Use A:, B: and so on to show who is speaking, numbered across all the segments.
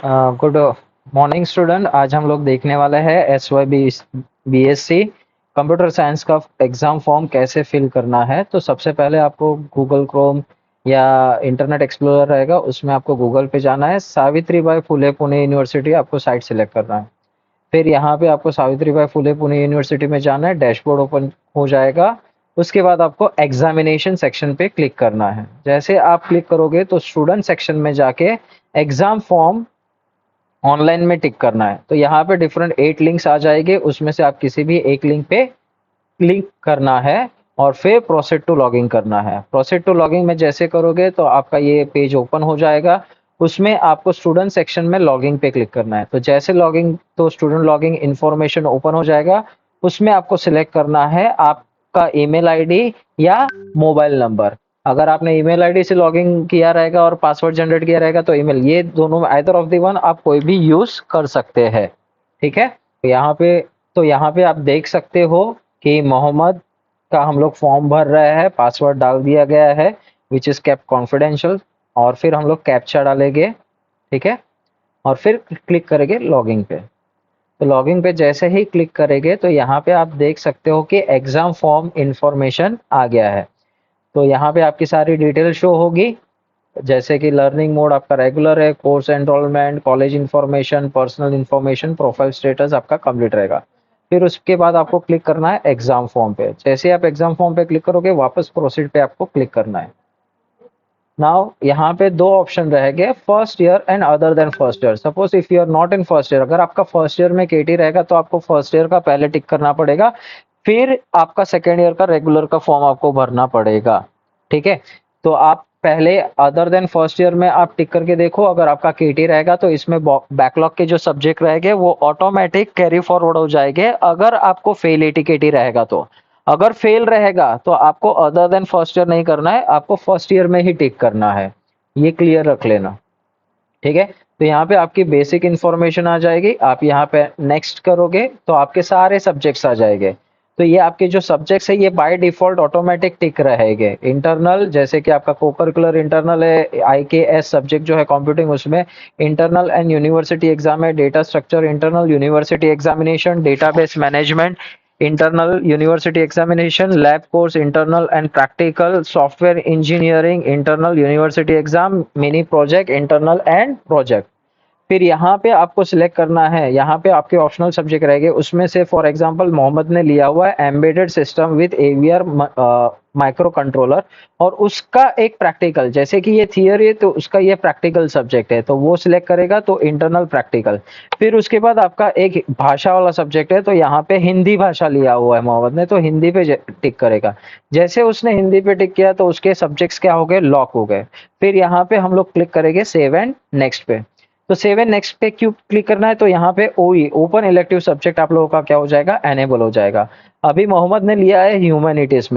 A: Good morning student. आज हम लोग देखने वाले हैं S Y B S C computer science का एग्ज़ाम फॉर्म कैसे फिल करना है। तो सबसे पहले आपको गूगल क्रोम या इंटरनेट एक्सप्लोरर रहेगा, उसमें आपको गूगल पे जाना है। सावित्री बाई फुले पुणे यूनिवर्सिटी आपको साइट सेलेक्ट करना है। फिर यहाँ पे आपको सावित्री बाई फुले पुणे यूनिवर्सिटी में जाना है, डैशबोर्ड ओपन हो जाएगा। उसके बाद आपको एग्जामिनेशन सेक्शन पे क्लिक करना है। जैसे आप क्लिक करोगे तो स्टूडेंट सेक्शन में जाके एग्जाम फॉर्म ऑनलाइन में टिक करना है। तो यहाँ पे डिफरेंट 8 लिंक्स आ जाएंगे, उसमें से आप किसी भी एक लिंक पे क्लिक करना है और फिर प्रोसीड टू लॉगिन करना है। प्रोसीड टू लॉगिन में जैसे करोगे तो आपका ये पेज ओपन हो जाएगा। उसमें आपको स्टूडेंट सेक्शन में लॉगिन पे क्लिक करना है। तो जैसे लॉगिन तो स्टूडेंट लॉगिन इन्फॉर्मेशन ओपन हो जाएगा। उसमें आपको सिलेक्ट करना है आपका ईमेल आईडी या मोबाइल नंबर। अगर आपने ईमेल आईडी से लॉगिन किया रहेगा और पासवर्ड जनरेट किया रहेगा तो ईमेल, ये दोनों में आइदर ऑफ द वन आप कोई भी यूज कर सकते हैं। ठीक है, तो यहाँ पे आप देख सकते हो कि मोहम्मद का हम लोग फॉर्म भर रहे हैं, पासवर्ड डाल दिया गया है विच इज़ केप्ट कॉन्फिडेंशियल। और फिर हम लोग कैप्चा डालेंगे। ठीक है, और फिर क्लिक करेंगे लॉगिन पे। तो लॉगिन पे जैसे ही क्लिक करेंगे तो यहाँ पे आप देख सकते हो कि एग्जाम फॉर्म इंफॉर्मेशन आ गया है। तो यहाँ पे आपकी सारी डिटेल शो होगी, जैसे कि लर्निंग मोड आपका रेगुलर है, course enrolment, college information, personal information, profile status आपका कंप्लीट रहेगा। फिर उसके बाद आपको क्लिक करना है एग्जाम फॉर्म पे। जैसे आप एग्जाम फॉर्म पे क्लिक करोगे वापस प्रोसीड पे आपको क्लिक करना है। नाउ यहाँ पे दो ऑप्शन रहेंगे, first year and other than first year. Suppose if you are not in first year, अगर आपका फर्स्ट ईयर में केटी रहेगा तो आपको फर्स्ट ईयर का पहले टिक करना पड़ेगा, फिर आपका सेकेंड ईयर का रेगुलर का फॉर्म आपको भरना पड़ेगा। ठीक है, तो आप पहले अदर देन फर्स्ट ईयर में आप टिक करके देखो। अगर आपका केटी रहेगा तो इसमें बैकलॉग के जो सब्जेक्ट रहेंगे वो ऑटोमेटिक कैरी फॉरवर्ड हो जाएंगे, अगर आपको फेल एटी केटी रहेगा तो। अगर फेल रहेगा तो आपको अदर देन फर्स्ट ईयर नहीं करना है, आपको फर्स्ट ईयर में ही टिक करना है। ये क्लियर रख लेना। ठीक है, तो यहाँ पे आपकी बेसिक इन्फॉर्मेशन आ जाएगी। आप यहाँ पे नेक्स्ट करोगे तो आपके सारे सब्जेक्ट्स आ जाएंगे। तो ये आपके जो सब्जेक्ट्स है ये बाय डिफॉल्ट ऑटोमेटिक टिक रहेंगे। इंटरनल जैसे कि आपका कोकरिकुलर इंटरनल है, IKS सब्जेक्ट जो है कंप्यूटिंग, उसमें इंटरनल एंड यूनिवर्सिटी एग्जाम है। Data structure internal university examination, database management internal university examination, lab course internal and practical, software engineering internal university exam, mini project internal and project. फिर यहाँ पे आपको select करना है, यहाँ पे आपके ऑप्शनल सब्जेक्ट रहेंगे। उसमें से फॉर एग्जांपल मोहम्मद ने लिया हुआ है embedded system with AVR micro controller, और उसका एक प्रैक्टिकल, जैसे कि ये थियरी है तो उसका ये प्रैक्टिकल सब्जेक्ट है तो वो सिलेक्ट करेगा, तो इंटरनल प्रैक्टिकल। फिर उसके बाद आपका एक भाषा वाला सब्जेक्ट है, तो यहाँ पे हिंदी भाषा लिया हुआ है मोहम्मद ने, तो हिंदी पे टिक करेगा। जैसे उसने हिंदी पे टिक किया तो उसके सब्जेक्ट्स क्या हो गए, लॉक हो गए। फिर यहाँ पे हम लोग क्लिक करेंगे सेव एंड नेक्स्ट पे। तो सेव एंड नेक्स्ट पे क्यों क्लिक करना है, तो यहाँ पे ओई ओपन इलेक्टिव सब्जेक्ट आप लोगों का क्या हो जाएगा, एनेबल हो जाएगा। अभी मोहम्मद ने लिया है ह्यूमैनिटीज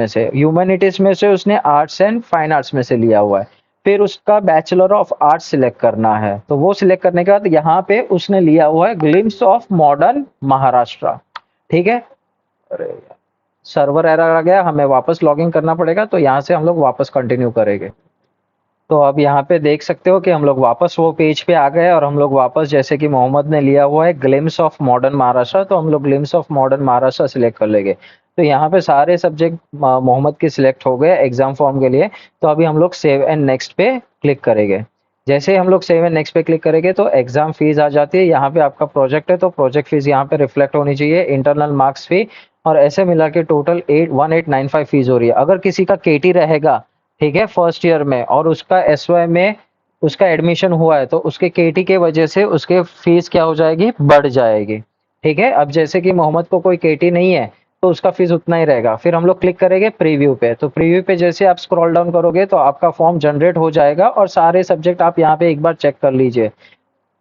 A: में से, उसने आर्ट्स एंड फाइन आर्ट्स में से लिया हुआ है। फिर उसका बैचलर ऑफ आर्ट्स सिलेक्ट करना है, तो वो सिलेक्ट करने के बाद यहाँ पे उसने लिया हुआ है ग्लिम्स ऑफ मॉडर्न महाराष्ट्र। ठीक है, अरे सर्वर एरर आ गया, हमें वापस लॉगिन करना पड़ेगा, तो यहाँ से हम लोग वापस कंटिन्यू करेंगे। तो अब यहाँ पे देख सकते हो कि हम लोग वापस वो पेज पे आ गए, और हम लोग वापस, जैसे कि मोहम्मद ने लिया हुआ है ग्लिम्स ऑफ मॉडर्न महाराष्ट्र, तो हम लोग glimpse of modern Maharashtra select कर लेंगे। तो यहाँ पे सारे सब्जेक्ट मोहम्मद के सिलेक्ट हो गए एग्जाम फॉर्म के लिए। तो अभी हम लोग सेव एंड नेक्स्ट पे क्लिक करेंगे। जैसे हम लोग सेव एंड नेक्स्ट पे क्लिक करेंगे तो एग्जाम फीस आ जाती है। यहाँ पे आपका प्रोजेक्ट है तो प्रोजेक्ट फीस यहाँ पे रिफ्लेक्ट होनी चाहिए, इंटरनल मार्क्स फी, और ऐसे मिला के टोटल 1895 फीस हो रही है। अगर किसी का केटी रहेगा, ठीक है, फर्स्ट ईयर में, और उसका एसवाई में उसका एडमिशन हुआ है, तो उसके केटी के वजह से उसके फीस क्या हो जाएगी, बढ़ जाएगी। ठीक है, अब जैसे कि मोहम्मद को कोई केटी नहीं है तो उसका फीस उतना ही रहेगा। फिर हम लोग क्लिक करेंगे प्रीव्यू पे। तो प्रीव्यू पे जैसे आप स्क्रॉल डाउन करोगे तो आपका फॉर्म जनरेट हो जाएगा, और सारे सब्जेक्ट आप यहाँ पे एक बार चेक कर लीजिए।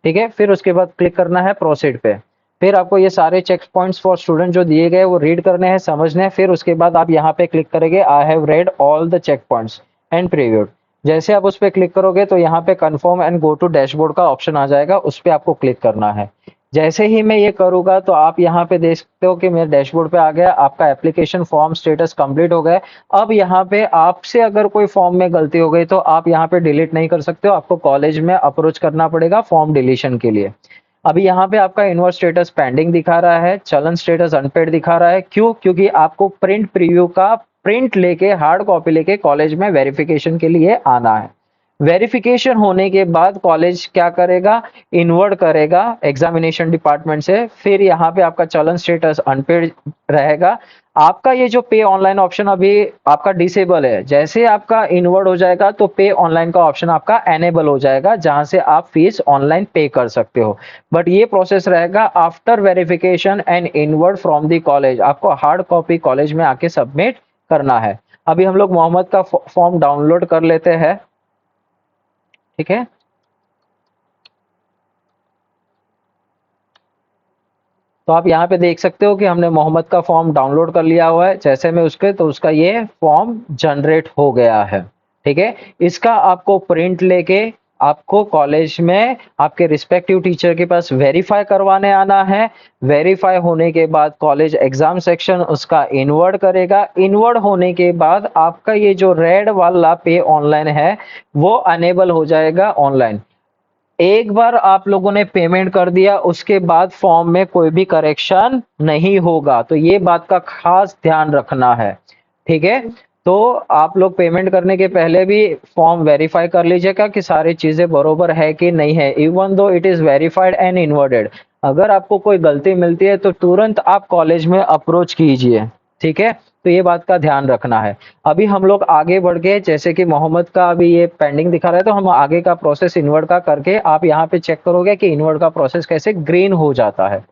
A: ठीक है, फिर उसके बाद क्लिक करना है प्रोसीड पे। फिर आपको ये सारे चेक पॉइंट्स फॉर स्टूडेंट जो दिए गए वो रीड करने हैं, समझने हैं। फिर उसके बाद आप यहाँ पे क्लिक करेंगे I have read all the check points and previewed. जैसे आप उस पर क्लिक करोगे तो यहाँ पे confirm and go to dashboard का ऑप्शन आ जाएगा, उस पर आपको क्लिक करना है। जैसे ही मैं ये करूँगा तो आप यहाँ पे देख सकते हो कि मेरे डैशबोर्ड पे आ गया, आपका एप्लीकेशन फॉर्म स्टेटस कंप्लीट हो गया। अब यहाँ पे आपसे अगर कोई फॉर्म में गलती हो गई तो आप यहाँ पे डिलीट नहीं कर सकते हो, आपको कॉलेज में अप्रोच करना पड़ेगा फॉर्म डिलीशन के लिए। अभी यहाँ पे आपका इनवर्स स्टेटस पेंडिंग दिखा रहा है, चलन स्टेटस अनपेड दिखा रहा है। क्यों? क्योंकि आपको प्रिंट प्रीव्यू का प्रिंट लेके हार्ड कॉपी लेके कॉलेज में वेरिफिकेशन के लिए आना है। वेरिफिकेशन होने के बाद कॉलेज क्या करेगा? इनवर्ड करेगा एग्जामिनेशन डिपार्टमेंट से, फिर यहाँ पे आपका चलन स्टेटस अनपेड रहेगा। आपका ये जो पे ऑनलाइन ऑप्शन अभी आपका डिसेबल है, जैसे आपका इनवर्ड हो जाएगा तो पे ऑनलाइन का ऑप्शन आपका एनेबल हो जाएगा, जहां से आप फीस ऑनलाइन पे कर सकते हो। बट ये प्रोसेस रहेगा after verification and inward from the college. आपको हार्ड कॉपी कॉलेज में आके सबमिट करना है। अभी हम लोग मोहम्मद का फॉर्म डाउनलोड कर लेते हैं, ठीक है। तो आप यहाँ पे देख सकते हो कि हमने मोहम्मद का फॉर्म डाउनलोड कर लिया हुआ है। जैसे मैं उसके तो उसका ये फॉर्म जनरेट हो गया है, ठीक है। इसका आपको प्रिंट लेके आपको कॉलेज में आपके रिस्पेक्टिव टीचर के पास वेरीफाई करवाने आना है। वेरीफाई होने के बाद कॉलेज एग्जाम सेक्शन उसका इनवर्ड करेगा। इनवर्ड होने के बाद आपका ये जो रेड वाला पे ऑनलाइन है वो अनेबल हो जाएगा ऑनलाइन। एक बार आप लोगों ने पेमेंट कर दिया उसके बाद फॉर्म में कोई भी करेक्शन नहीं होगा, तो ये बात का खास ध्यान रखना है, ठीक है। तो आप लोग पेमेंट करने के पहले भी फॉर्म वेरीफाई कर लीजिएगा कि सारी चीजें बरोबर है कि नहीं है, even though it is verified and inverted. अगर आपको कोई गलती मिलती है तो तुरंत आप कॉलेज में अप्रोच कीजिए, ठीक है। तो ये बात का ध्यान रखना है। अभी हम लोग आगे बढ़ गए, जैसे कि मोहम्मद का अभी ये पेंडिंग दिखा रहा है, तो हम आगे का प्रोसेस इनवर्ट का करके आप यहाँ पे चेक करोगे कि इनवर्ट का प्रोसेस कैसे ग्रीन हो जाता है।